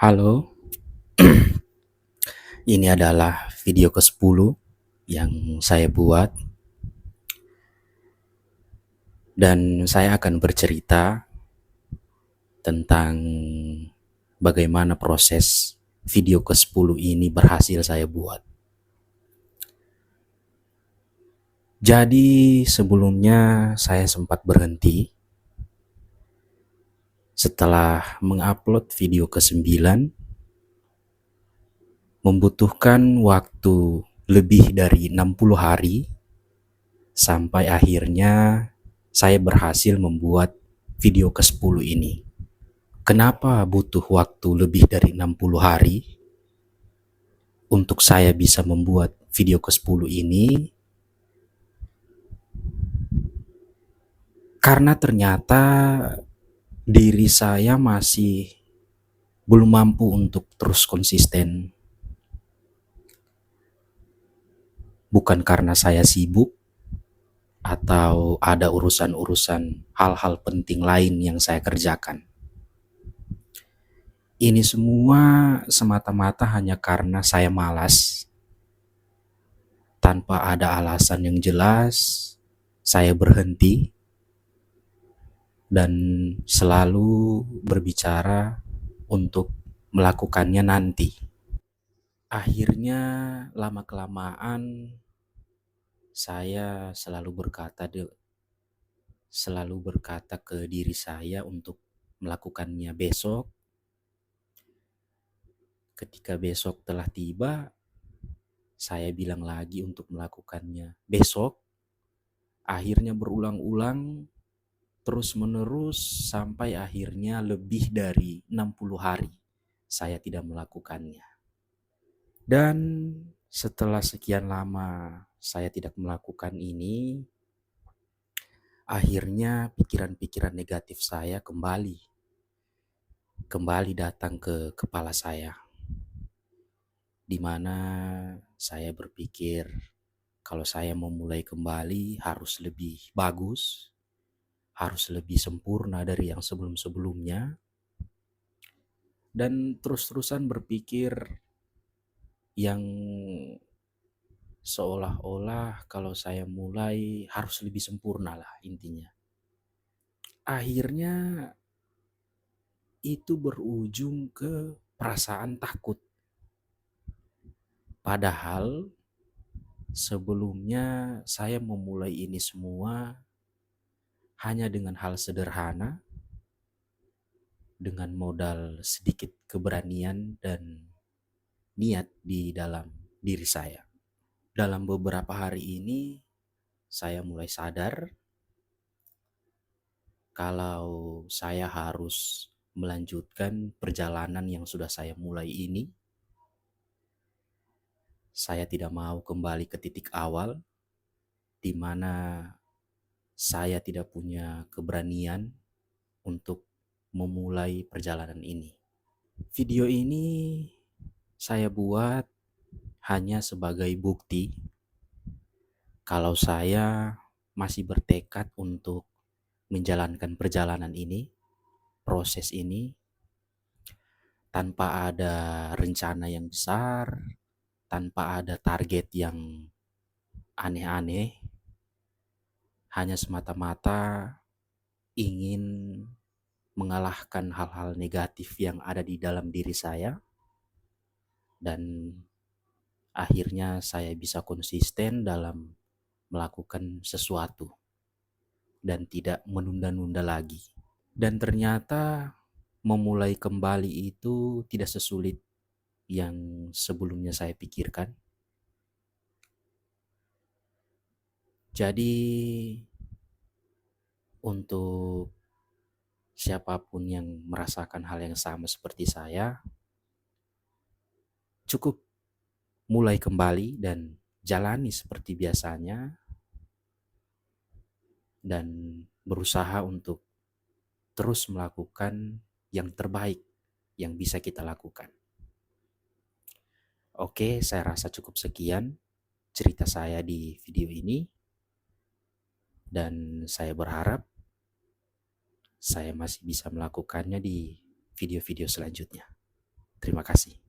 Halo, ini adalah video ke-10 yang saya buat dan saya akan bercerita tentang bagaimana proses video ke-10 ini berhasil saya buat. Jadi sebelumnya saya sempat berhenti setelah mengupload video ke-9, membutuhkan waktu lebih dari 60 hari sampai akhirnya saya berhasil membuat video ke-10 ini. Kenapa butuh waktu lebih dari 60 hari untuk saya bisa membuat video ke-10 ini? Karena ternyata diri saya masih belum mampu untuk terus konsisten. Bukan karena saya sibuk atau ada urusan-urusan hal-hal penting lain yang saya kerjakan. Ini semua semata-mata hanya karena saya malas. Tanpa ada alasan yang jelas, saya berhenti dan selalu berbicara untuk melakukannya nanti. Akhirnya lama-kelamaan saya selalu berkata ke diri saya untuk melakukannya besok. Ketika besok telah tiba, saya bilang lagi untuk melakukannya besok. Akhirnya berulang-ulang terus-menerus sampai akhirnya lebih dari 60 hari saya tidak melakukannya. Dan setelah sekian lama saya tidak melakukan ini, akhirnya pikiran-pikiran negatif saya kembali datang ke kepala saya, di mana saya berpikir kalau saya memulai kembali harus lebih bagus, harus lebih sempurna dari yang sebelum-sebelumnya, dan terus-terusan berpikir yang seolah-olah kalau saya mulai harus lebih sempurna lah intinya. Akhirnya itu berujung ke perasaan takut. Padahal sebelumnya saya memulai ini semua hanya dengan hal sederhana, dengan modal sedikit keberanian dan niat di dalam diri saya. Dalam beberapa hari ini saya mulai sadar kalau saya harus melanjutkan perjalanan yang sudah saya mulai ini. Saya tidak mau kembali ke titik awal di mana saya tidak punya keberanian untuk memulai perjalanan ini. Video ini saya buat hanya sebagai bukti kalau saya masih bertekad untuk menjalankan perjalanan ini, proses ini, tanpa ada rencana yang besar, tanpa ada target yang aneh-aneh, hanya semata-mata ingin mengalahkan hal-hal negatif yang ada di dalam diri saya, dan akhirnya saya bisa konsisten dalam melakukan sesuatu dan tidak menunda-nunda lagi. Dan ternyata memulai kembali itu tidak sesulit yang sebelumnya saya pikirkan. Jadi untuk siapapun yang merasakan hal yang sama seperti saya, cukup mulai kembali dan jalani seperti biasanya dan berusaha untuk terus melakukan yang terbaik yang bisa kita lakukan. Oke, saya rasa cukup sekian cerita saya di video ini, dan saya berharap saya masih bisa melakukannya di video-video selanjutnya. Terima kasih.